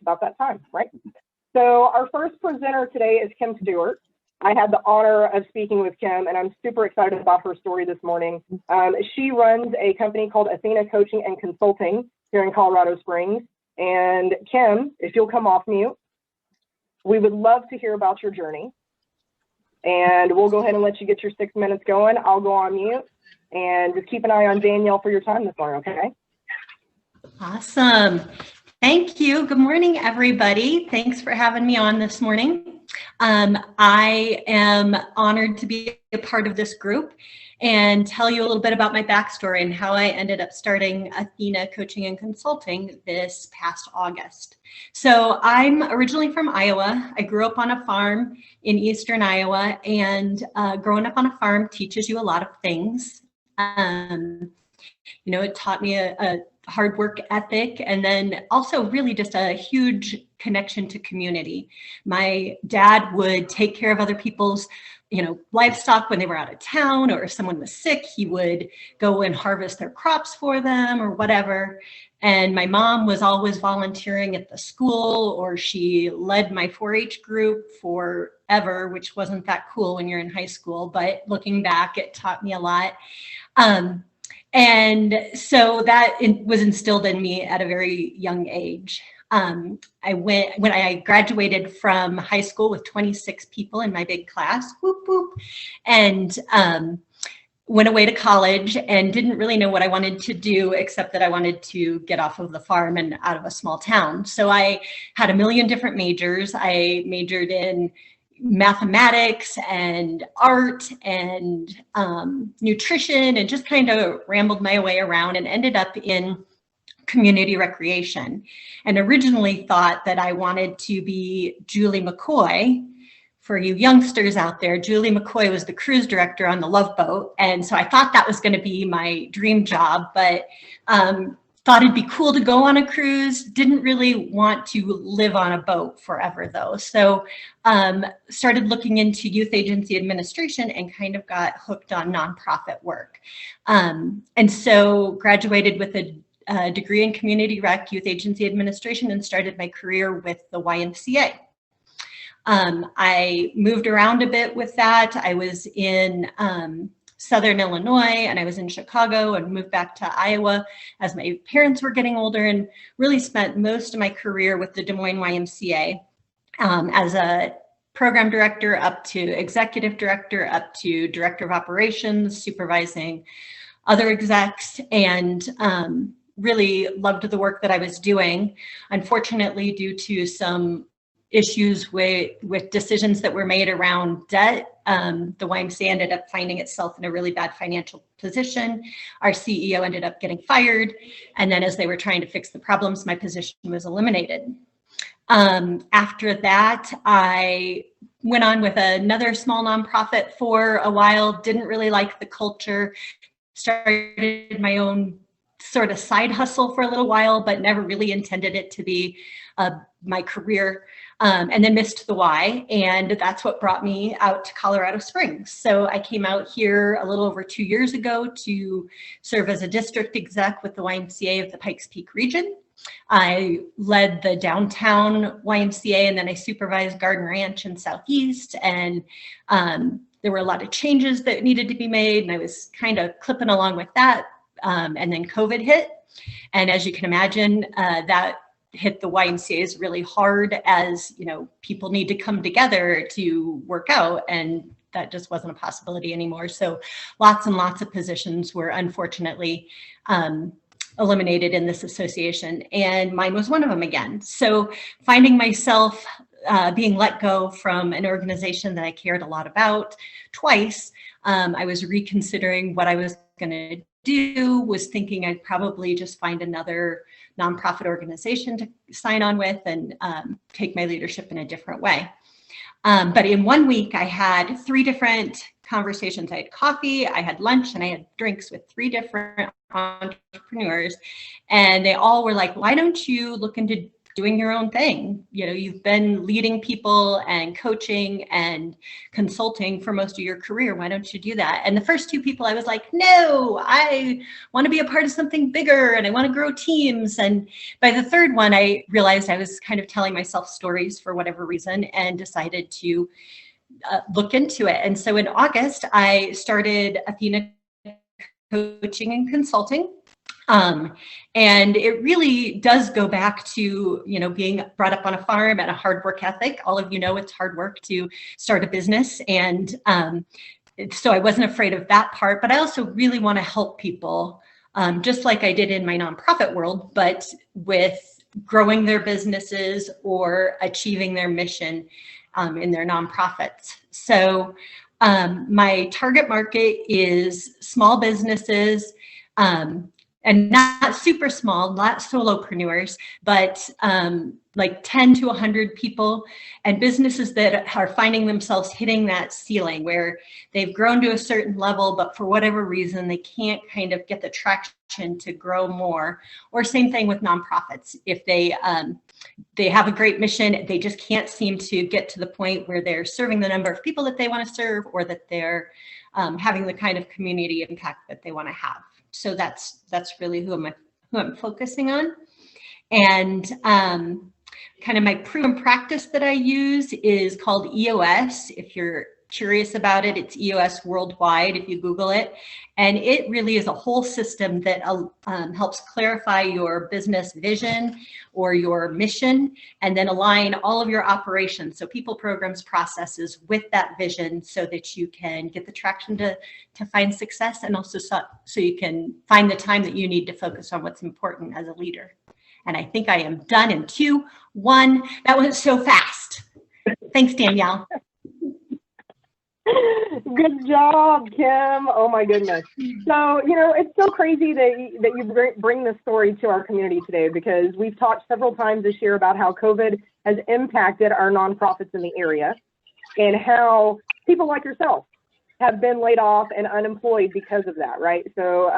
about that time, right? So our first presenter today is Kim Stewart. I had the honor of speaking with Kim, and I'm super excited about her story this morning. She runs a company called Athena Coaching and Consulting here in Colorado Springs. And Kim, if you'll come off mute, we would love to hear about your journey. And we'll go ahead and let you get your 6 minutes going. I'll go on mute, and just keep an eye on Danielle for your time this morning, okay? Awesome. Thank you. Good morning, everybody. Thanks for having me on this morning. I am honored to be a part of this group and tell you a little bit about my backstory and how I ended up starting Athena Coaching and Consulting this past August. So I'm originally from Iowa. I grew up on a farm in eastern Iowa, and growing up on a farm teaches you a lot of things. It taught me a hard work ethic, and then also really just a huge connection to community. My dad would take care of other people's livestock when they were out of town, or if someone was sick, he would go and harvest their crops for them or whatever. And my mom was always volunteering at the school, or she led my 4-H group forever, which wasn't that cool when you're in high school, but looking back, it taught me a lot. And so that was instilled in me at a very young age. When I graduated from high school with 26 people in my big class, whoop, whoop, and went away to college and didn't really know what I wanted to do, except that I wanted to get off of the farm and out of a small town. So I had a million different majors. I majored in mathematics and art and nutrition, and just kind of rambled my way around and ended up in community recreation, and originally thought that I wanted to be Julie McCoy. For you youngsters out there, Julie McCoy was the cruise director on the Love Boat, and so I thought that was going to be my dream job, but thought it'd be cool to go on a cruise. Didn't really want to live on a boat forever though. So started looking into youth agency administration and kind of got hooked on nonprofit work. And so graduated with a degree in community rec, youth agency administration, and started my career with the YMCA. I moved around a bit with that. I was in Southern Illinois, and I was in Chicago, and moved back to Iowa as my parents were getting older, and really spent most of my career with the Des Moines YMCA as a program director up to executive director, up to director of operations, supervising other execs, and really loved the work that I was doing. Unfortunately, due to some issues with decisions that were made around debt, the YMCA ended up finding itself in a really bad financial position. Our CEO ended up getting fired. And then as they were trying to fix the problems, my position was eliminated. After that, I went on with another small nonprofit for a while, didn't really like the culture, started my own sort of side hustle for a little while, but never really intended it to be my career, and then missed the Y, and that's what brought me out to Colorado Springs. So I came out here a little over 2 years ago to serve as a district exec with the YMCA of the Pikes Peak region. I led the downtown YMCA, and then I supervised Garden Ranch in Southeast, and there were a lot of changes that needed to be made, and I was kind of clipping along with that. And then COVID hit. And as you can imagine, that hit the YMCA's really hard, as people need to come together to work out, and that just wasn't a possibility anymore. So lots and lots of positions were unfortunately eliminated in this association, and mine was one of them again. So finding myself being let go from an organization that I cared a lot about twice, I was reconsidering what I was going to do, was thinking I'd probably just find another nonprofit organization to sign on with and take my leadership in a different way. But in 1 week, I had 3 different conversations. I had coffee, I had lunch, and I had drinks with 3 different entrepreneurs. And they all were like, why don't you look into doing your own thing. You know, you've been leading people and coaching and consulting for most of your career. Why don't you do that? And the first two people I was like, no, I want to be a part of something bigger and I want to grow teams. And by the third one, I realized I was kind of telling myself stories for whatever reason and decided to look into it. And so in August, I started Athena Coaching and Consulting. And it really does go back to, you know, being brought up on a farm and a hard work ethic. All of you know it's hard work to start a business. And so I wasn't afraid of that part, but I also really want to help people, just like I did in my nonprofit world, but with growing their businesses or achieving their mission in their nonprofits. So my target market is small businesses, and not super small, not solopreneurs, but like 10 to 100 people, and businesses that are finding themselves hitting that ceiling where they've grown to a certain level, but for whatever reason, they can't kind of get the traction to grow more. Or same thing with nonprofits. If they have a great mission, they just can't seem to get to the point where they're serving the number of people that they want to serve, or that they're having the kind of community impact that they want to have. So that's really who I'm focusing on. And kind of my proven practice that I use is called EOS. If you're curious about it, it's EOS Worldwide if you Google it. And it really is a whole system that helps clarify your business vision or your mission, and then align all of your operations, so people, programs, processes with that vision, so that you can get the traction to find success, and also so you can find the time that you need to focus on what's important as a leader. And I think I am done in 2, 1. That went so fast. Thanks, Danielle. Good job, Kim. Oh my goodness. So, you know, it's so crazy that you bring this story to our community today, because we've talked several times this year about how COVID has impacted our nonprofits in the area, and how people like yourself have been laid off and unemployed because of that, right? So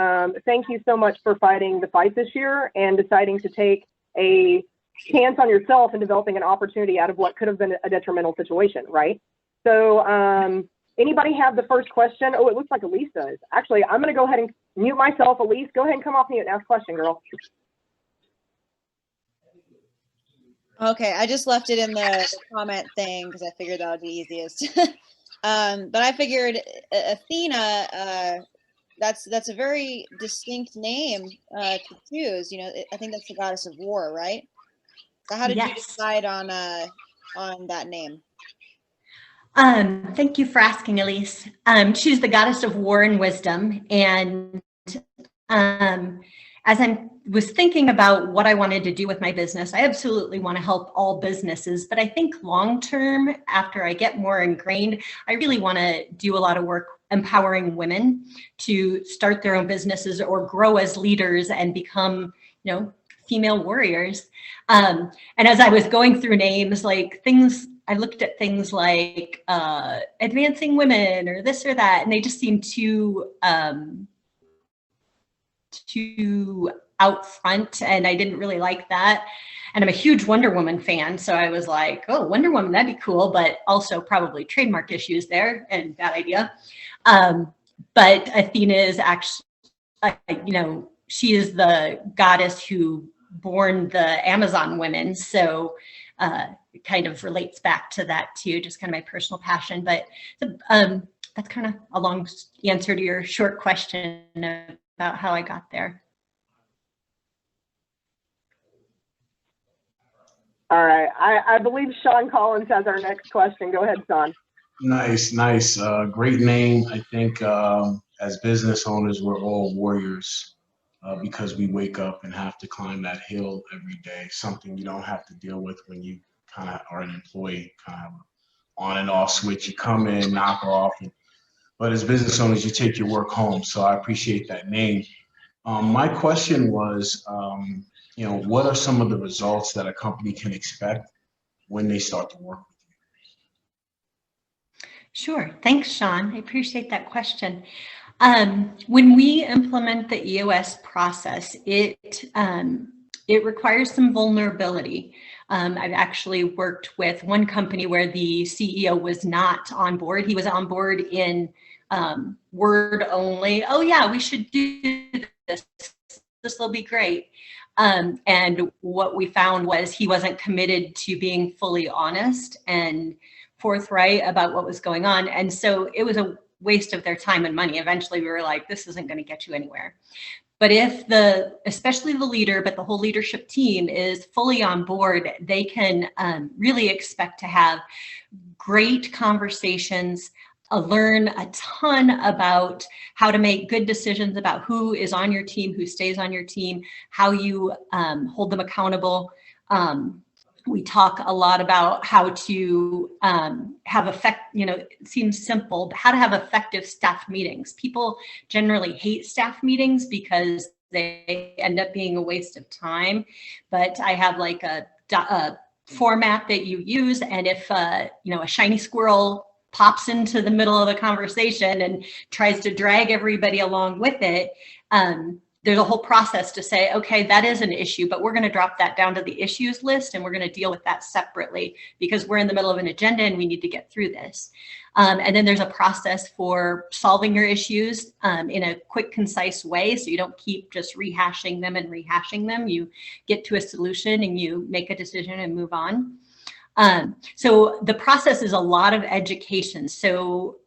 thank you so much for fighting the fight this year and deciding to take a chance on yourself and developing an opportunity out of what could have been a detrimental situation, right? So anybody have the first question? Oh, it looks like Elise does. Actually, I'm going to go ahead and mute myself. Elise, go ahead and come off mute and ask a question, girl. Okay, I just left it in the comment thing because I figured that would be easiest. But I figured Athena, that's a very distinct name to choose. You know, I think that's the goddess of war, right? So how did you decide on that name? Thank you for asking, Elise. She's the goddess of war and wisdom. And as I was thinking about what I wanted to do with my business, I absolutely want to help all businesses. But I think long term, after I get more ingrained, I really want to do a lot of work empowering women to start their own businesses or grow as leaders and become, you know, female warriors. And as I was going through names, like I looked at things like advancing women or this or that, and they just seemed too out front, and I didn't really like that. And I'm a huge Wonder Woman fan, so I was like, oh, Wonder Woman, that'd be cool, but also probably trademark issues there, and bad idea. But Athena is actually, you know, she is the goddess who born the Amazon women, so it kind of relates back to that too, just kind of my personal passion. But that's kind of a long answer to your short question about how I got there. All right, I believe Sean Collins has our next question. Go ahead, Sean. Nice. Great name. I think as business owners, we're all warriors because we wake up and have to climb that hill every day, something you don't have to deal with when you kind of are an employee, kind of on and off switch. You come in, knock off, but as business owners, you take your work home. So I appreciate that name. My question was, you know, what are some of the results that a company can expect when they start to work with you? Sure. Thanks, Sean. I appreciate that question. When we implement the EOS process, it requires some vulnerability. I've actually worked with one company where the CEO was not on board. He was on board in word only. Oh yeah, we should do this. This will be great. And what we found was he wasn't committed to being fully honest and forthright about what was going on. And so it was a waste of their time and money. Eventually we were like, this isn't going to get you anywhere. But if especially the leader, but the whole leadership team is fully on board, they can really expect to have great conversations, learn a ton about how to make good decisions about who is on your team, who stays on your team, how you hold them accountable. We talk a lot about how to have it seems simple, but how to have effective staff meetings. People generally hate staff meetings because they end up being a waste of time. But I have like a format that you use. And if, a shiny squirrel pops into the middle of the conversation and tries to drag everybody along with it, there's a whole process to say, okay, that is an issue, but we're going to drop that down to the issues list and we're going to deal with that separately because we're in the middle of an agenda and we need to get through this. And then there's a process for solving your issues in a quick, concise way. So you don't keep just rehashing them. You get to a solution and you make a decision and move on. So the process is a lot of education. So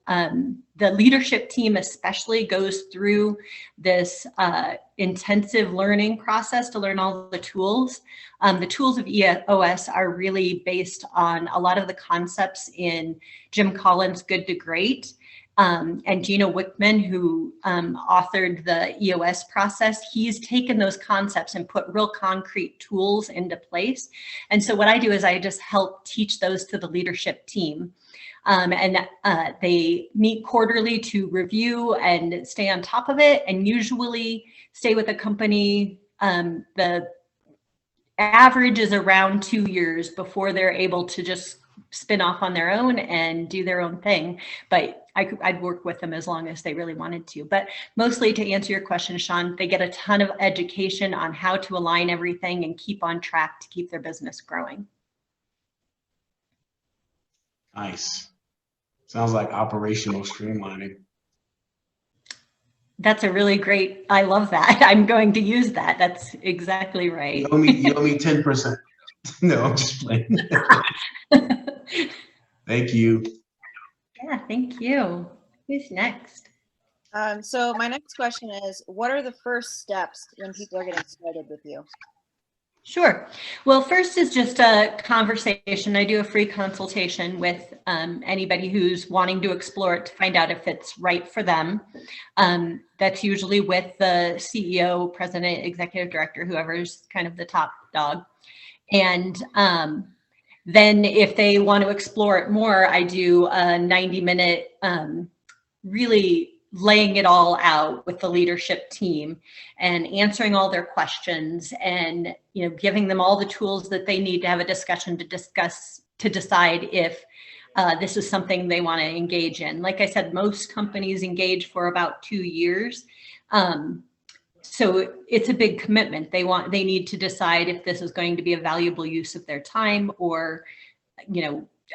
the leadership team especially goes through this intensive learning process to learn all the tools. The tools of EOS are really based on a lot of the concepts in Jim Collins' Good to Great. And Gina Wickman, who authored the EOS process, he's taken those concepts and put real concrete tools into place. And so what I do is I just help teach those to the leadership team. And they meet quarterly to review and stay on top of it, and usually stay with a company. The average is around 2 years before they're able to just spin off on their own and do their own thing. But I'd work with them as long as they really wanted to. But mostly, to answer your question, Sean, they get a ton of education on how to align everything and keep on track to keep their business growing. Nice. Sounds like operational streamlining. That's a really great, I love that. I'm going to use that. That's exactly right. You owe me 10%. No, I'm just playing. Thank you. Yeah, thank you. Who's next? So my next question is, what are the first steps when people are getting started with you? Sure. Well, first is just a conversation. I do a free consultation with anybody who's wanting to explore it to find out if it's right for them. That's usually with the CEO, president, executive director, whoever's kind of the top dog. And then if they want to explore it more, I do a 90-minute really laying it all out with the leadership team and answering all their questions and, giving them all the tools that they need to have a discussion to decide if this is something they want to engage in. Like I said, most companies engage for about 2 years. So it's a big commitment. They need to decide if this is going to be a valuable use of their time, or,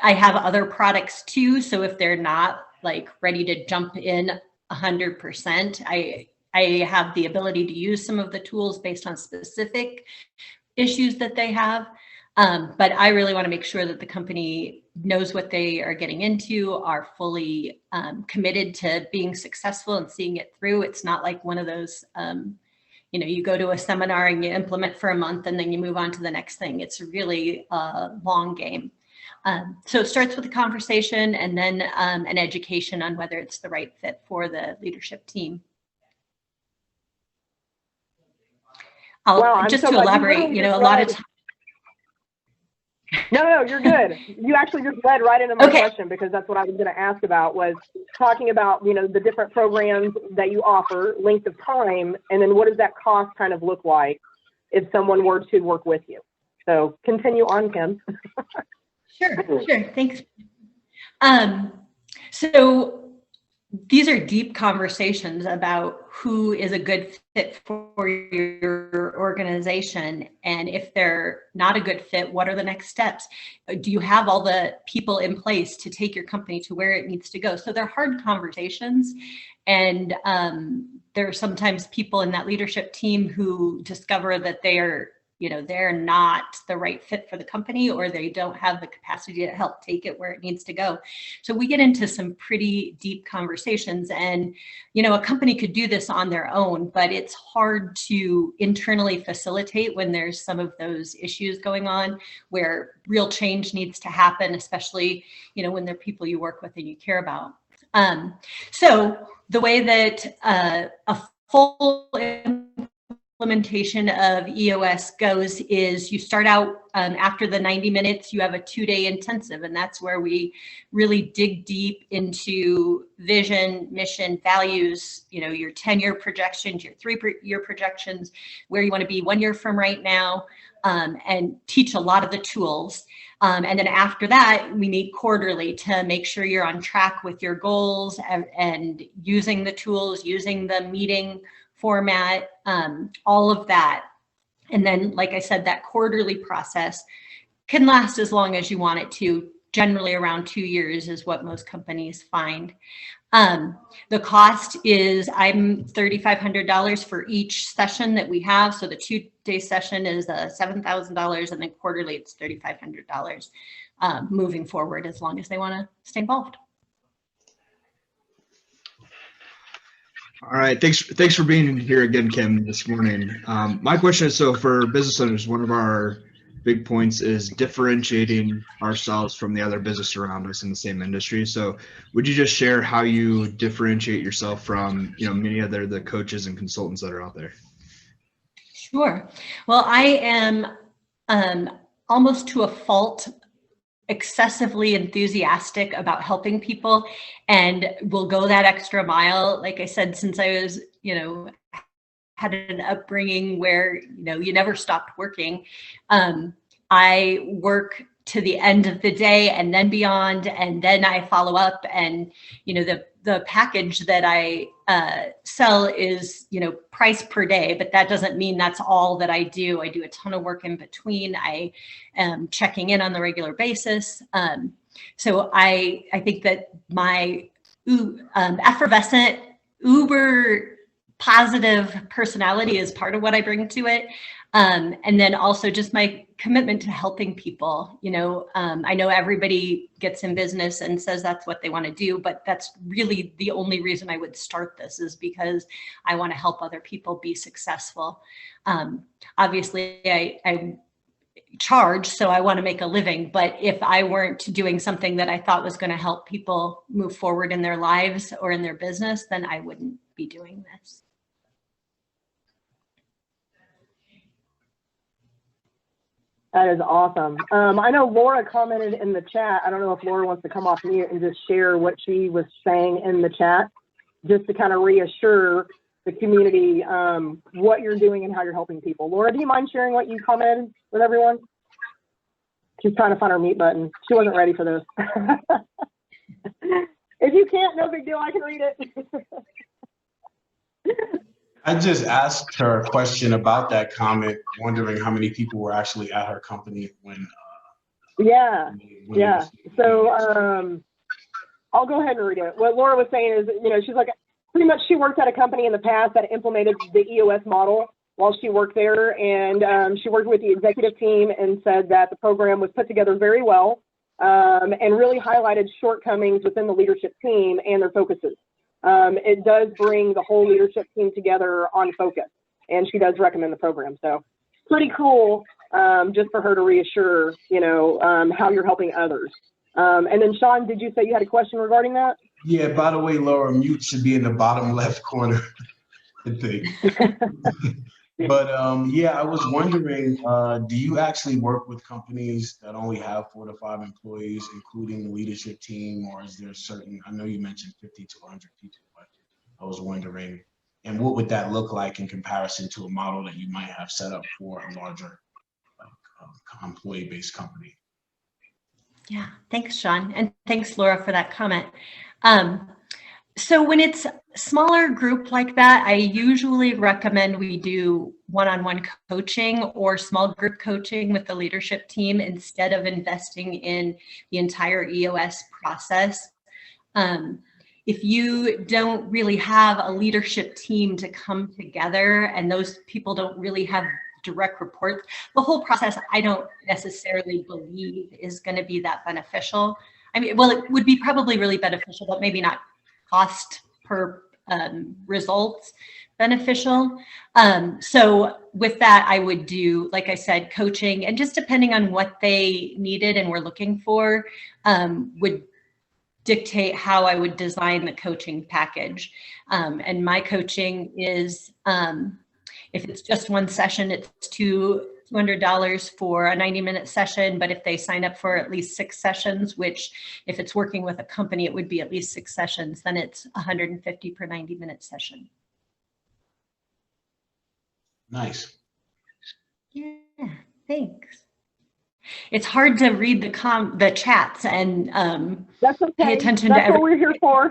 I have other products too. So if they're not like ready to jump in 100%, I have the ability to use some of the tools based on specific issues that they have. But I really want to make sure that the company knows what they are getting into, are fully committed to being successful and seeing it through. It's not like one of those, you go to a seminar and you implement for a month and then you move on to the next thing. It's really a long game. So it starts with a conversation and then an education on whether it's the right fit for the leadership team. Just to elaborate, a lot of time. No, you're good. You actually just led right into my question, because that's what I was going to ask about, was talking about, the different programs that you offer, length of time, and then what does that cost kind of look like if someone were to work with you? So continue on, Kim. Sure. Thanks. So these are deep conversations about who is a good fit for your organization. And if they're not a good fit, what are the next steps? Do you have all the people in place to take your company to where it needs to go? So they're hard conversations. And there are sometimes people in that leadership team who discover that they're not the right fit for the company, or they don't have the capacity to help take it where it needs to go. So we get into some pretty deep conversations, and, a company could do this on their own, but it's hard to internally facilitate when there's some of those issues going on where real change needs to happen, especially, when they're people you work with and you care about. So the way that a full implementation of EOS goes is you start out after the 90 minutes, you have a 2-day intensive, and that's where we really dig deep into vision, mission, values, your 10-year projections, your 3-year projections, where you want to be 1 year from right now, and teach a lot of the tools. And then after that, we meet quarterly to make sure you're on track with your goals and using the tools, using the meeting format, all of that. And then, like I said, that quarterly process can last as long as you want it to. Generally around 2 years is what most companies find. The cost is, I'm $3,500 for each session that we have. So the 2-day session is $7,000, and then quarterly it's $3,500 moving forward, as long as they want to stay involved. All right, thanks for being here again, Kim, this morning. My question is, so for business owners, one of our big points is differentiating ourselves from the other business around us in the same industry. So would you just share how you differentiate yourself from, many other the coaches and consultants that are out there? Sure. Well, I am almost to a fault excessively enthusiastic about helping people, and will go that extra mile. Like I said, since I was, had an upbringing where, you never stopped working. I work to the end of the day and then beyond, and then I follow up, and, the package that I sell is, price per day, but that doesn't mean that's all that I do. I do a ton of work in between. I am checking in on the regular basis. So I think that my effervescent, uber positive personality is part of what I bring to it. And then also just my commitment to helping people. I know everybody gets in business and says that's what they want to do, but that's really the only reason I would start this, is because I want to help other people be successful. Obviously, I charge, so I want to make a living, but if I weren't doing something that I thought was going to help people move forward in their lives or in their business, then I wouldn't be doing this. That is awesome. I know Laura commented in the chat. I don't know if Laura wants to come off mute and just share what she was saying in the chat, just to kind of reassure the community what you're doing and how you're helping people. Laura, do you mind sharing what you commented with everyone? She's trying to find her mute button. She wasn't ready for this. If you can't, no big deal. I can read it. I just asked her a question about that comment, wondering how many people were actually at her company when. Yeah. So I'll go ahead and read it. What Laura was saying is, she's like, pretty much she worked at a company in the past that implemented the EOS model while she worked there, and she worked with the executive team and said that the program was put together very well, and really highlighted shortcomings within the leadership team and their focuses. It does bring the whole leadership team together on focus, and she does recommend the program. So pretty cool, just for her to reassure, how you're helping others. And then Sean, did you say you had a question regarding that? Yeah, by the way, Laura, mute should be in the bottom left corner, I think. But yeah, I was wondering, do you actually work with companies that only have 4 to 5 employees, including the leadership team, or is there certain, I know you mentioned 50 to 100 people, but I was wondering, and what would that look like in comparison to a model that you might have set up for a larger employee-based company? Yeah, thanks, Sean. And thanks, Laura, for that comment. So when it's smaller group like that, I usually recommend we do one-on-one coaching or small group coaching with the leadership team instead of investing in the entire EOS process. If you don't really have a leadership team to come together and those people don't really have direct reports, the whole process I don't necessarily believe is going to be that beneficial. I mean, well, it would be probably really beneficial, but maybe not cost per results beneficial. So with that, I would do, like I said, coaching, and just depending on what they needed and were looking for, would dictate how I would design the coaching package. And my coaching is, if it's just one session, it's $200 for a 90-minute session. But if they sign up for at least 6 sessions, which if it's working with a company, it would be at least 6 sessions, then it's $150 per 90-minute session. Nice. Yeah, thanks. It's hard to read the chats and That's okay. pay attention That's to what we're here for.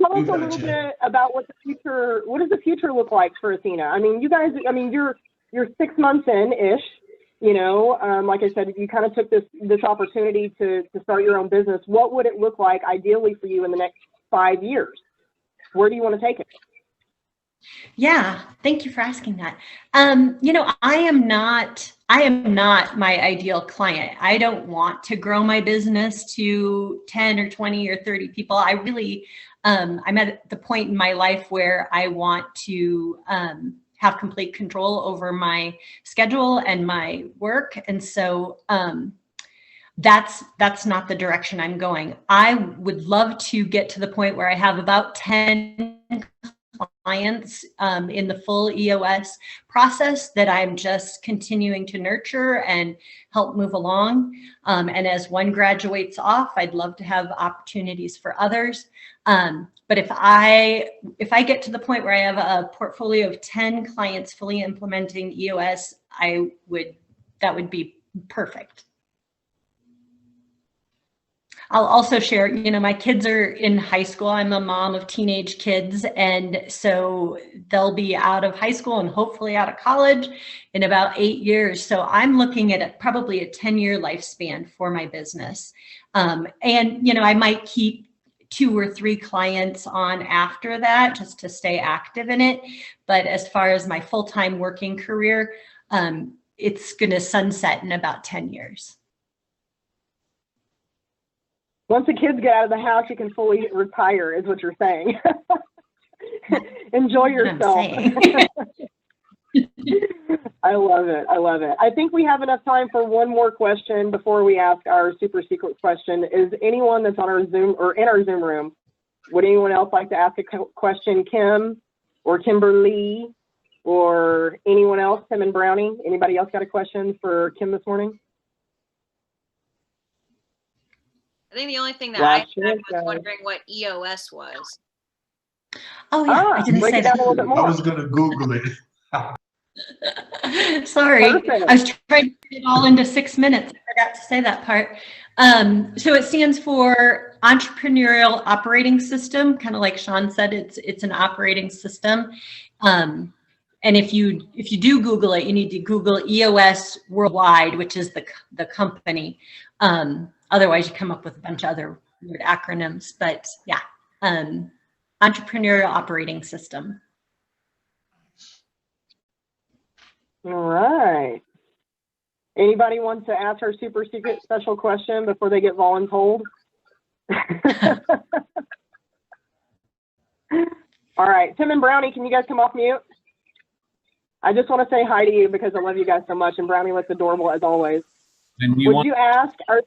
Tell us a You little betcha. bit about what does the future look like for Athena? I mean, you guys, you're 6 months in-ish, you know, like I said, you kind of took this opportunity to start your own business. What would it look like ideally for you in the next 5 years? Where do you want to take it? Yeah, thank you for asking that. You know, I am not my ideal client. I don't want to grow my business to 10 or 20 or 30 people. I really, I'm at the point in my life where I want to have complete control over my schedule and my work. And so that's not the direction I'm going. I would love to get to the point where I have about 10 clients in the full EOS process that I'm just continuing to nurture and help move along. And as one graduates off, I'd love to have opportunities for others. But if I get to the point where I have a portfolio of 10 clients fully implementing EOS, that would be perfect. I'll also share, you know, my kids are in high school. I'm a mom of teenage kids, and so they'll be out of high school and hopefully out of college in about 8 years. So I'm looking at probably a 10-year lifespan for my business. And, you know, I might keep 2 or 3 clients on after that just to stay active in it. But as far as my full-time working career, it's going to sunset in about 10 years. Once the kids get out of the house, you can fully retire, is what you're saying. Enjoy yourself. I love it. I love it. I think we have enough time for one more question before we ask our super secret question. Is anyone that's on our Zoom or in our Zoom room, would anyone else like to ask a question? Kim or Kimberly or anyone else? Tim and Brownie? Anybody else got a question for Kim this morning? I think the only thing that I had was wondering what EOS was. Oh yeah, I didn't say that. A little bit more. I was gonna Google it. Sorry, Perfect. I was trying to get it all into 6 minutes. I forgot to say that part. So it stands for Entrepreneurial Operating System. Kind of like Sean said, it's an operating system. And if you do Google it, you need to Google EOS Worldwide, which is the company. Otherwise, you come up with a bunch of other weird acronyms. But yeah, Entrepreneurial Operating System. All right. Anybody wants to ask our super secret special question before they get voluntold? All right, Tim and Brownie, can you guys come off mute? I just want to say hi to you because I love you guys so much, and Brownie looks adorable as always. And Would you ask our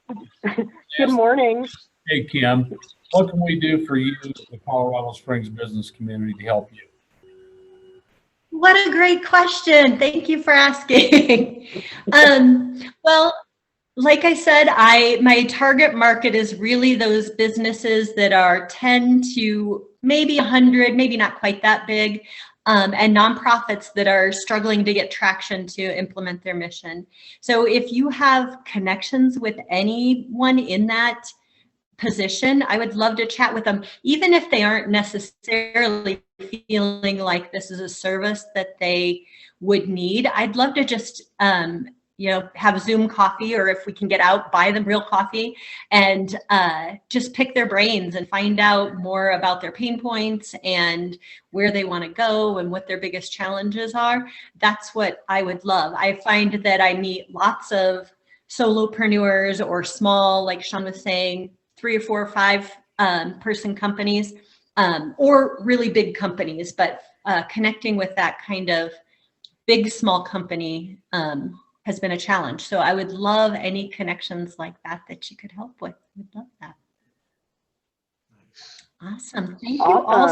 good morning? Hey, Kim, what can we do for you, the Colorado Springs business community, to help you? What a great question. Thank you for asking. Well, like I said, my target market is really those businesses that are 10 to maybe 100, maybe not quite that big, and nonprofits that are struggling to get traction to implement their mission. So if you have connections with anyone in that position, I would love to chat with them, even if they aren't necessarily feeling like this is a service that they would need. I'd love to just, you know, have Zoom coffee, or if we can get out, buy them real coffee, and just pick their brains and find out more about their pain points and where they want to go and what their biggest challenges are. That's what I would love. I find that I meet lots of solopreneurs or small, like Sean was saying, 3 or 4 or 5 person companies, or really big companies, but connecting with that kind of big, small company has been a challenge. So I would love any connections like that that you could help with. We'd love that. Awesome. Thank you all